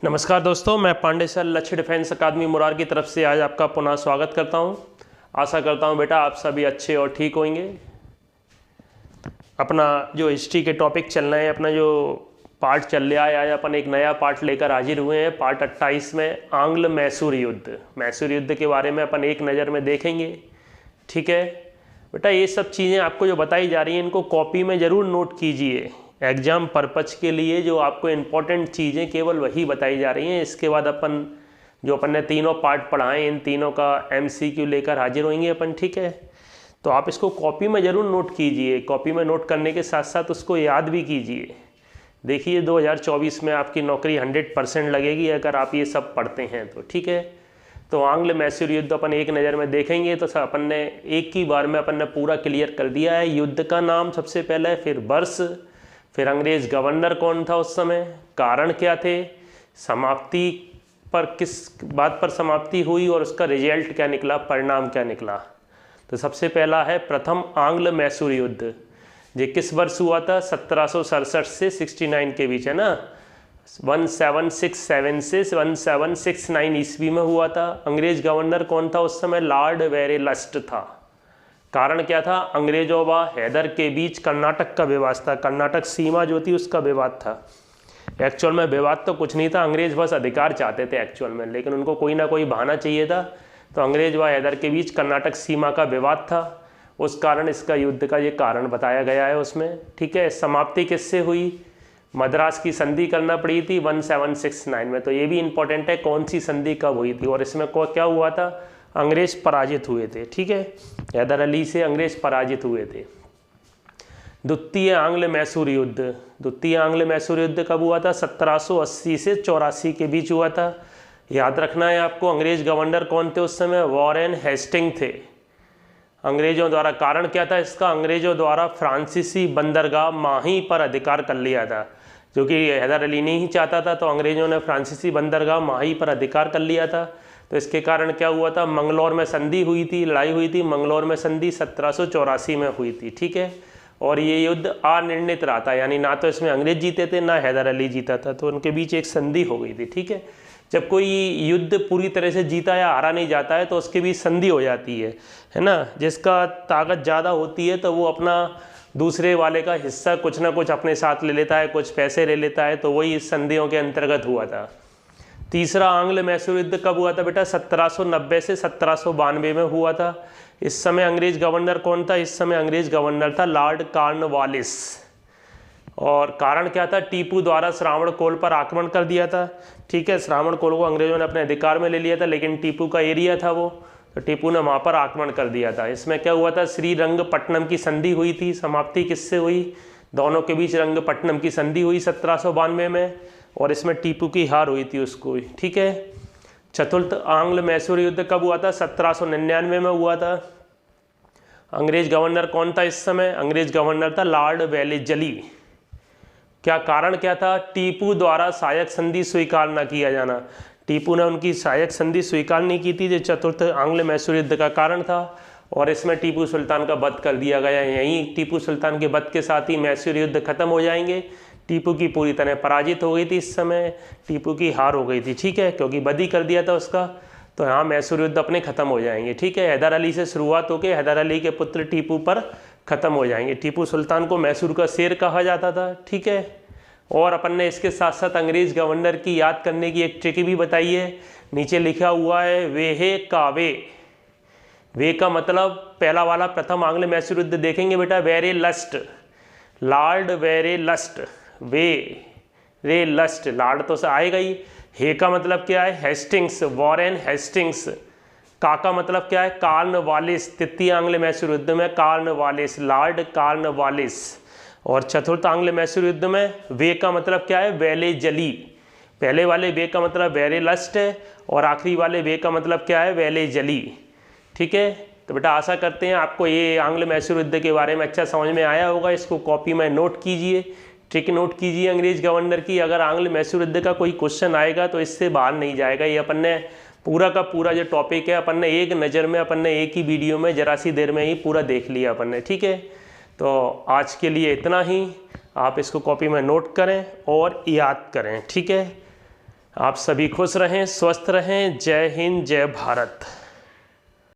नमस्कार दोस्तों, मैं पांडे सर लक्ष्य डिफेंस अकादमी मुरार की तरफ से आज आपका पुनः स्वागत करता हूं। आशा करता हूं बेटा आप सभी अच्छे और ठीक होंगे। अपना जो हिस्ट्री के टॉपिक चल रहे हैं, अपना जो पार्ट चल रहा है, आज अपन एक नया पार्ट लेकर हाजिर हुए हैं। पार्ट 28 में आंग्ल मैसूर युद्ध। मैसूर युद्ध के बारे में अपन एक नज़र में देखेंगे। ठीक है बेटा, ये सब चीज़ें आपको जो बताई जा रही हैं इनको कॉपी में ज़रूर नोट कीजिए। एग्ज़ाम पर्पज़ के लिए जो आपको इम्पोर्टेंट चीज़ें केवल वही बताई जा रही हैं। इसके बाद अपन ने तीनों पार्ट पढ़ाए, इन तीनों का MCQ लेकर हाजिर होंगे अपन। ठीक है, तो आप इसको कॉपी में ज़रूर नोट कीजिए। कॉपी में नोट करने के साथ साथ उसको याद भी कीजिए। देखिए 2024 में आपकी नौकरी 100% लगेगी अगर आप ये सब पढ़ते हैं तो। ठीक है, तो आंग्ल मैसूर युद्ध अपन एक नज़र में देखेंगे। तो अपन ने एक ही बार में अपन ने पूरा क्लियर कर दिया है। युद्ध का नाम सबसे पहले, फिर वर्ष, फिर अंग्रेज गवर्नर कौन था उस समय, कारण क्या थे, समाप्ति पर किस बात पर समाप्ति हुई और उसका रिजल्ट क्या निकला, परिणाम क्या निकला। तो सबसे पहला है प्रथम आंग्ल मैसूर युद्ध। ये किस वर्ष हुआ था? 1767 से 69 के बीच, है ना। 1767 से 1769 ईस्वी में हुआ था। अंग्रेज गवर्नर कौन था उस समय? लॉर्ड वेरेलस्ट था। कारण क्या था? अंग्रेजों व हैदर के बीच कर्नाटक का विवाद था। कर्नाटक सीमा जो थी उसका विवाद था। एक्चुअल में विवाद तो कुछ नहीं था, अंग्रेज बस अधिकार चाहते थे एक्चुअल में, लेकिन उनको कोई ना कोई बहाना चाहिए था। तो अंग्रेज व हैदर के बीच कर्नाटक सीमा का विवाद था, उस कारण इसका युद्ध का ये कारण बताया गया है उसमें। ठीक है, समाप्ति किससे हुई? मद्रास की संधि करना पड़ी थी 1769 में। तो ये भी इंपॉर्टेंट है, कौन सी संधि कब हुई थी और इसमें क्या हुआ था? अंग्रेज पराजित हुए थे। ठीक है, हैदर अली से अंग्रेज पराजित हुए थे। द्वितीय आंग्ल मैसूर युद्ध। द्वितीय आंग्ल मैसूर युद्ध कब हुआ था? 1780 से 84 के बीच हुआ था। याद रखना है आपको, अंग्रेज गवर्नर कौन थे उस समय? वॉरेन हेस्टिंग थे। अंग्रेजों द्वारा, कारण क्या था इसका? अंग्रेजों द्वारा फ्रांसीसी बंदरगाह माही पर अधिकार कर लिया था, जो कि हैदर अली नहीं चाहता था। तो अंग्रेजों ने फ्रांसीसी बंदरगाह माही पर अधिकार कर लिया था। तो इसके कारण क्या हुआ था? मंगलौर में संधि हुई थी, लड़ाई हुई थी। मंगलौर में संधि 1784 में हुई थी। ठीक है, और ये युद्ध अनिर्णित रहा था, यानी ना तो इसमें अंग्रेज जीते थे ना हैदर अली जीता था। तो उनके बीच एक संधि हो गई थी। ठीक है, जब कोई युद्ध पूरी तरह से जीता या हारा नहीं जाता है तो उसके बीच संधि हो जाती है ना। जिसका ताकत ज़्यादा होती है तो वो अपना दूसरे वाले का हिस्सा कुछ ना कुछ अपने साथ ले लेता है, कुछ पैसे ले लेता है। तो वही इस संधियों के अंतर्गत हुआ था। तीसरा आंग्ल मैसूर युद्ध कब हुआ था बेटा? 1790 से 1792 में हुआ था। इस समय अंग्रेज गवर्नर कौन था? इस समय अंग्रेज गवर्नर था लॉर्ड कॉर्नवालिस। और कारण क्या था? टीपू द्वारा श्रावणकोल पर आक्रमण कर दिया था। ठीक है, श्रावणकोल को अंग्रेजों ने अपने अधिकार में ले लिया था, लेकिन टीपू का एरिया था वो, तो टीपू ने वहाँ पर आक्रमण कर दिया था। इसमें क्या हुआ था? श्रीरंगपट्टनम की संधि हुई थी। समाप्ति किससे हुई? दोनों के बीच रंगपट्टनम की संधि हुई 1792 में, और इसमें टीपू की हार हुई थी उसको। ठीक है, चतुर्थ आंग्ल मैसूर युद्ध कब हुआ था? 1799 में हुआ था। अंग्रेज गवर्नर कौन था इस समय? अंग्रेज गवर्नर था लॉर्ड वेलेजली। क्या कारण क्या था? टीपू द्वारा सहायक संधि स्वीकार न किया जाना। टीपू ने उनकी सहायक संधि स्वीकार नहीं की थी, जो चतुर्थ आंग्ल मैसूर युद्ध का कारण था। और इसमें टीपू सुल्तान का वध कर दिया गया। यहीं टीपू सुल्तान के वध के साथ ही मैसूर युद्ध खत्म हो जाएंगे। टीपू की पूरी तरह पराजित हो गई थी इस समय, टीपू की हार हो गई थी। ठीक है, क्योंकि वध ही कर दिया था उसका। तो यहाँ मैसूर युद्ध अपने खत्म हो जाएंगे। ठीक है, हैदर अली से शुरुआत होकर हैदर अली के पुत्र टीपू पर खत्म हो जाएंगे। टीपू सुल्तान को मैसूर का शेर कहा जाता था। ठीक है, और अपन ने इसके साथ साथ अंग्रेज गवर्नर की याद करने की एक ट्रिक भी बताई है। नीचे लिखा हुआ है वेहे कावे। वे का मतलब पहला वाला प्रथम आंग्ल मैसूर युद्ध देखेंगे बेटा, वेरेलस्ट, लॉर्ड वेरेलस्ट, वेरेलस्ट, लॉर्ड तो से आएगा ही। हे का मतलब क्या है? Hastings, Warren Hastings. का मतलब क्या है? कॉर्नवालिस। तृतीय आंग्ल मैसूर युद्ध में कॉर्नवालिस, लॉर्ड कॉर्नवालिस। और चतुर्थ आंग्ल मैसूर युद्ध में वे का मतलब क्या है? वेलेजली। पहले वाले वे का मतलब वेरेलस्ट है, और आखिरी वाले वे का मतलब क्या है? वेलेजली। ठीक है, तो बेटा आशा करते हैं आपको ये आंग्ल मैसूर युद्ध के बारे में अच्छा समझ में आया होगा। इसको कॉपी में नोट कीजिए, ट्रिक नोट कीजिए अंग्रेज गवर्नर की। अगर आंग्ल मैसूर युद्ध का कोई क्वेश्चन आएगा तो इससे बाहर नहीं जाएगा। ये अपन ने पूरा का पूरा जो टॉपिक है अपन ने एक नज़र में, अपन ने एक ही वीडियो में जरा सी देर में ही पूरा देख लिया अपन ने। ठीक है, तो आज के लिए इतना ही। आप इसको कॉपी में नोट करें और याद करें। ठीक है, आप सभी खुश रहें, स्वस्थ रहें। जय हिंद, जय भारत।